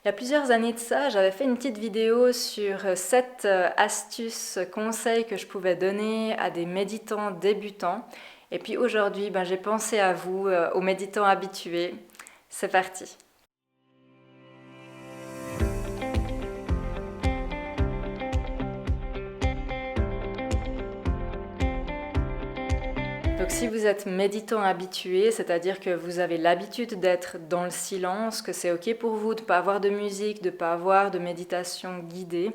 Il y a plusieurs années de ça, j'avais fait une petite vidéo sur 7 astuces, conseils que je pouvais donner à des méditants débutants. Et puis aujourd'hui, j'ai pensé à vous, aux méditants habitués. C'est parti. Donc si vous êtes méditant habitué, c'est-à-dire que vous avez l'habitude d'être dans le silence, que c'est ok pour vous de ne pas avoir de musique, de ne pas avoir de méditation guidée,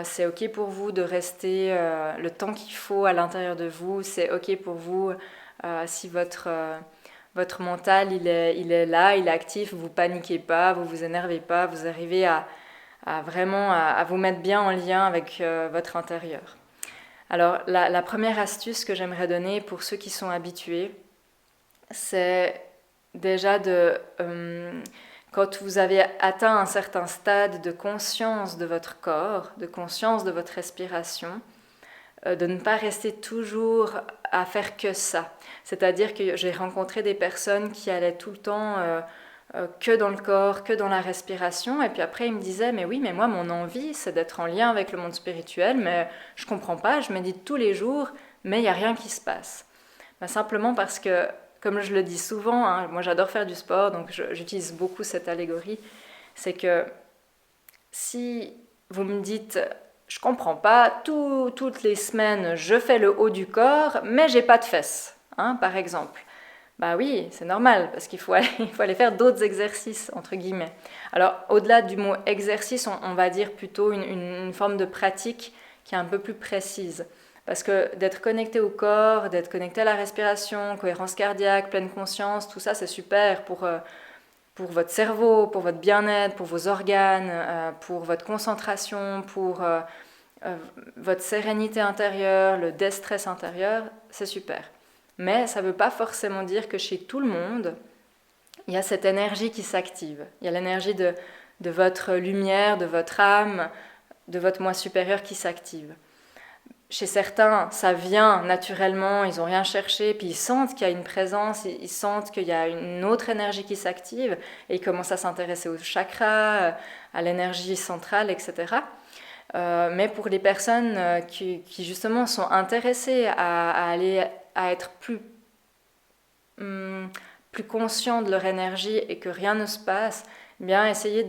c'est ok pour vous de rester le temps qu'il faut à l'intérieur de vous, c'est ok pour vous si votre mental il est là, il est actif, vous paniquez pas, vous vous énervez pas, vous arrivez à vraiment à vous mettre bien en lien avec votre intérieur. Alors la première astuce que j'aimerais donner pour ceux qui sont habitués, c'est déjà quand vous avez atteint un certain stade de conscience de votre corps, de conscience de votre respiration, de ne pas rester toujours à faire que ça. C'est-à-dire que j'ai rencontré des personnes qui allaient tout le temps que dans le corps, que dans la respiration, et puis après ils me disaient mais oui, mais moi mon envie c'est d'être en lien avec le monde spirituel, mais je comprends pas, je médite tous les jours, mais il n'y a rien qui se passe. Simplement parce que, comme je le dis souvent, hein, moi j'adore faire du sport, donc j'utilise beaucoup cette allégorie, c'est que si vous me dites je comprends pas, toutes les semaines je fais le haut du corps, mais j'ai pas de fesses, hein, par exemple. Bah oui, c'est normal, parce qu'il faut il faut aller faire d'autres exercices, entre guillemets. Alors, au-delà du mot exercice, on va dire plutôt une forme de pratique qui est un peu plus précise. Parce que d'être connecté au corps, d'être connecté à la respiration, cohérence cardiaque, pleine conscience, tout ça c'est super pour votre cerveau, pour votre bien-être, pour vos organes, pour votre concentration, pour votre sérénité intérieure, le déstress intérieur, c'est super. Mais ça ne veut pas forcément dire que chez tout le monde, il y a cette énergie qui s'active. Il y a l'énergie de votre lumière, de votre âme, de votre moi supérieur qui s'active. Chez certains, ça vient naturellement, ils n'ont rien cherché, puis ils sentent qu'il y a une présence, ils sentent qu'il y a une autre énergie qui s'active, et ils commencent à s'intéresser aux chakras, à l'énergie centrale, etc. Mais pour les personnes qui justement sont intéressées à être plus conscients de leur énergie et que rien ne se passe, eh bien essayez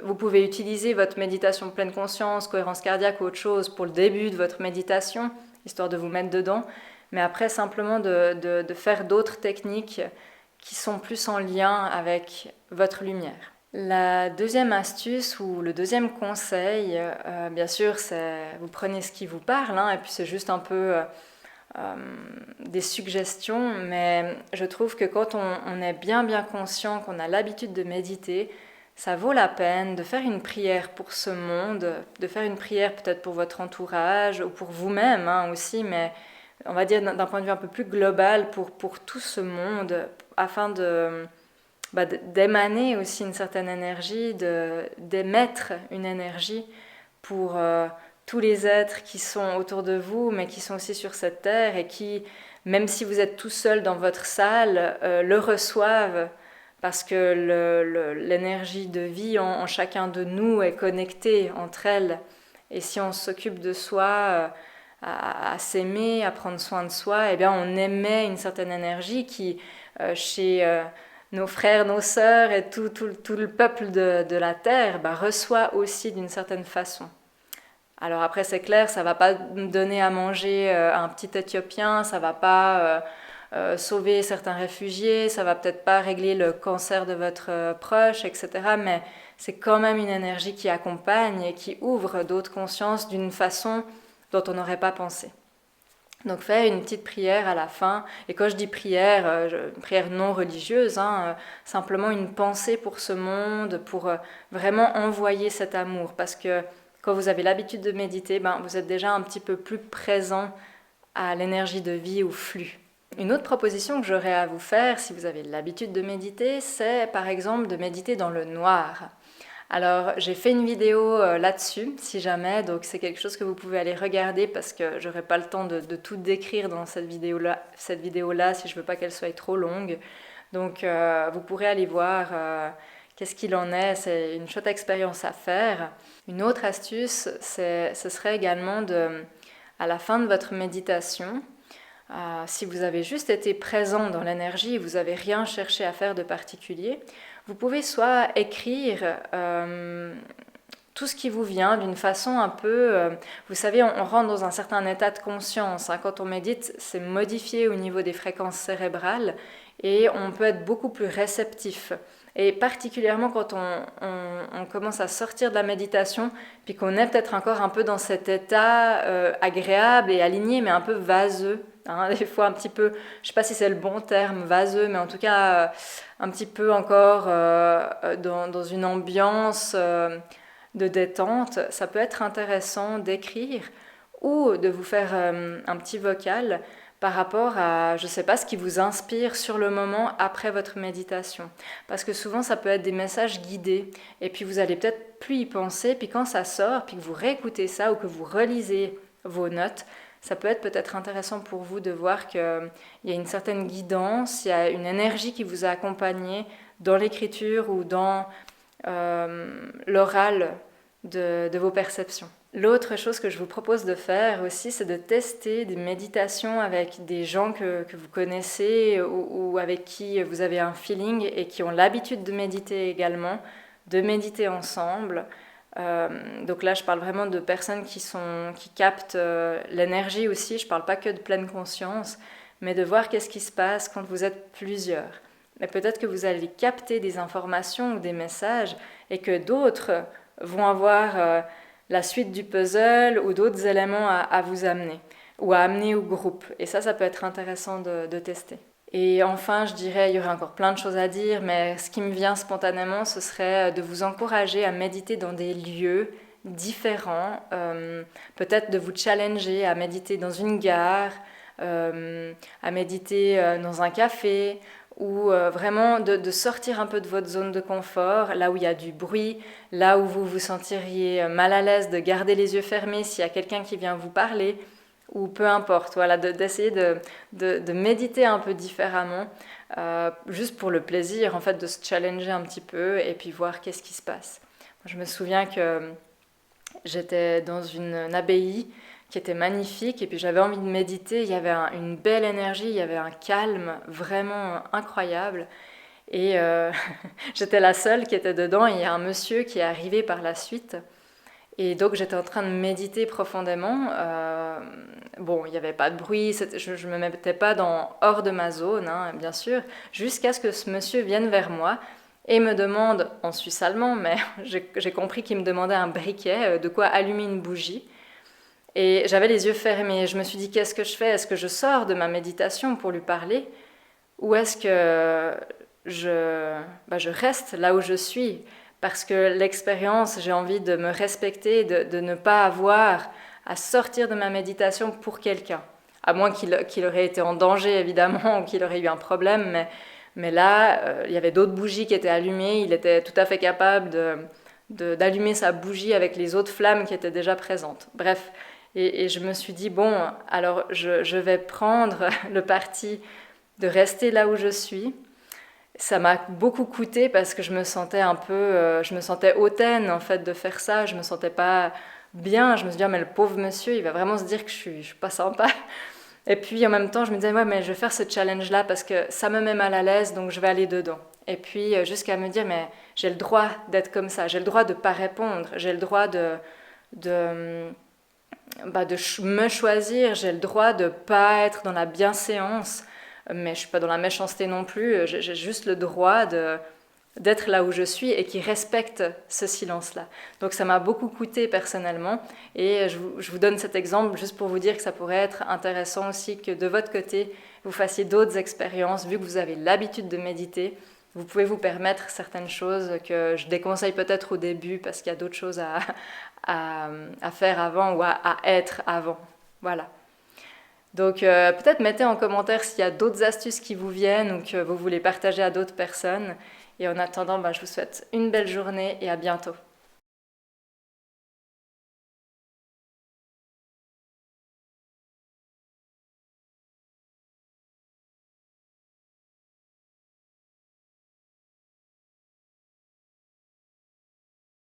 vous pouvez utiliser votre méditation de pleine conscience, cohérence cardiaque ou autre chose pour le début de votre méditation, histoire de vous mettre dedans, mais après simplement de faire d'autres techniques qui sont plus en lien avec votre lumière. La deuxième astuce ou le deuxième conseil, bien sûr, c'est vous prenez ce qui vous parle, hein, et puis c'est juste un peu des suggestions, mais je trouve que quand on est bien conscient, qu'on a l'habitude de méditer, ça vaut la peine de faire une prière pour ce monde, de faire une prière peut-être pour votre entourage ou pour vous-même hein, aussi, mais on va dire d'un point de vue un peu plus global pour tout ce monde, afin d'émaner aussi une certaine énergie, d'émettre une énergie pour tous les êtres qui sont autour de vous, mais qui sont aussi sur cette terre et qui, même si vous êtes tout seul dans votre salle, le reçoivent parce que l'énergie de vie en chacun de nous est connectée entre elles. Et si on s'occupe de soi, à s'aimer, à prendre soin de soi, eh bien on émet une certaine énergie qui, chez nos frères, nos sœurs et tout le peuple de la terre, reçoit aussi d'une certaine façon. Alors après c'est clair, ça va pas donner à manger à un petit Éthiopien, ça va pas sauver certains réfugiés, ça va peut-être pas régler le cancer de votre proche, etc. Mais c'est quand même une énergie qui accompagne et qui ouvre d'autres consciences d'une façon dont on n'aurait pas pensé. Donc faites une petite prière à la fin, et quand je dis prière, une prière non religieuse, hein, simplement une pensée pour ce monde, pour vraiment envoyer cet amour, parce que quand vous avez l'habitude de méditer, vous êtes déjà un petit peu plus présent à l'énergie de vie, au flux. Une autre proposition que j'aurais à vous faire, si vous avez l'habitude de méditer, c'est par exemple de méditer dans le noir. Alors j'ai fait une vidéo là-dessus, si jamais, donc c'est quelque chose que vous pouvez aller regarder parce que j'aurai pas le temps de tout décrire dans cette vidéo-là si je veux pas qu'elle soit trop longue. Donc vous pourrez aller voir qu'est-ce qu'il en est. C'est une chouette expérience à faire. Une autre astuce, ce serait également à la fin de votre méditation, si vous avez juste été présent dans l'énergie, vous n'avez rien cherché à faire de particulier, vous pouvez soit écrire tout ce qui vous vient d'une façon un peu... vous savez, on rentre dans un certain état de conscience. Quand on médite, c'est modifié au niveau des fréquences cérébrales et on peut être beaucoup plus réceptif. Et particulièrement quand on commence à sortir de la méditation, puis qu'on est peut-être encore un peu dans cet état agréable et aligné, mais un peu vaseux. Des fois un petit peu, je ne sais pas si c'est le bon terme, vaseux, mais en tout cas un petit peu encore dans une ambiance de détente. Ça peut être intéressant d'écrire ou de vous faire un petit vocal par rapport à, je ne sais pas, ce qui vous inspire sur le moment après votre méditation. Parce que souvent, ça peut être des messages guidés. Et puis, vous allez peut-être plus y penser. Puis quand ça sort, puis que vous réécoutez ça ou que vous relisez vos notes, ça peut être peut-être intéressant pour vous de voir qu'il y a une certaine guidance, il y a une énergie qui vous a accompagné dans l'écriture ou dans l'oral de vos perceptions. L'autre chose que je vous propose de faire aussi, c'est de tester des méditations avec des gens que vous connaissez ou avec qui vous avez un feeling et qui ont l'habitude de méditer également, de méditer ensemble. Donc là, je parle vraiment de personnes qui captent l'énergie aussi. Je ne parle pas que de pleine conscience, mais de voir qu'est-ce qui se passe quand vous êtes plusieurs. Mais peut-être que vous allez capter des informations ou des messages et que d'autres vont avoir la suite du puzzle ou d'autres éléments à vous amener ou à amener au groupe. Et ça peut être intéressant de tester. Et enfin, je dirais, il y aurait encore plein de choses à dire, mais ce qui me vient spontanément, ce serait de vous encourager à méditer dans des lieux différents, peut-être de vous challenger à méditer dans une gare, à méditer dans un café, ou vraiment de sortir un peu de votre zone de confort, là où il y a du bruit, là où vous vous sentiriez mal à l'aise, de garder les yeux fermés s'il y a quelqu'un qui vient vous parler, ou peu importe, voilà, d'essayer de méditer un peu différemment, juste pour le plaisir, en fait, de se challenger un petit peu et puis voir qu'est-ce qui se passe. Moi, je me souviens que j'étais dans une abbaye qui était magnifique et puis j'avais envie de méditer, il y avait une belle énergie, il y avait un calme vraiment incroyable et j'étais la seule qui était dedans et il y a un monsieur qui est arrivé par la suite et donc j'étais en train de méditer profondément. Bon, il n'y avait pas de bruit, je ne me mettais pas hors de ma zone, bien sûr, jusqu'à ce que ce monsieur vienne vers moi et me demande, en suisse allemand, mais j'ai compris qu'il me demandait un briquet, de quoi allumer une bougie. Et j'avais les yeux fermés. Je me suis dit, qu'est-ce que je fais? Est-ce que je sors de ma méditation pour lui parler? Ou est-ce que je reste là où je suis? Parce que l'expérience, j'ai envie de me respecter, de ne pas avoir à sortir de ma méditation pour quelqu'un. À moins qu'il aurait été en danger, évidemment, ou qu'il aurait eu un problème. Mais là, il y avait d'autres bougies qui étaient allumées. Il était tout à fait capable d'allumer sa bougie avec les autres flammes qui étaient déjà présentes. Bref. Et je me suis dit, bon, alors je vais prendre le parti de rester là où je suis. Ça m'a beaucoup coûté parce que je me sentais je me sentais hautaine en fait de faire ça. Je me sentais pas bien. Je me suis dit, oh, mais le pauvre monsieur, il va vraiment se dire que je suis pas sympa. Et puis en même temps, je me disais, ouais, mais je vais faire ce challenge-là parce que ça me met mal à l'aise, donc je vais aller dedans. Et puis jusqu'à me dire, mais j'ai le droit d'être comme ça. J'ai le droit de pas répondre. J'ai le droit de me choisir, j'ai le droit de ne pas être dans la bienséance, mais je ne suis pas dans la méchanceté non plus, j'ai juste le droit d'être là où je suis et qui respecte ce silence-là. Donc ça m'a beaucoup coûté personnellement et je vous donne cet exemple juste pour vous dire que ça pourrait être intéressant aussi que de votre côté, vous fassiez d'autres expériences, vu que vous avez l'habitude de méditer. Vous pouvez vous permettre certaines choses que je déconseille peut-être au début parce qu'il y a d'autres choses à faire avant ou à être avant. Voilà. Donc peut-être mettez en commentaire s'il y a d'autres astuces qui vous viennent ou que vous voulez partager à d'autres personnes. Et en attendant, je vous souhaite une belle journée et à bientôt.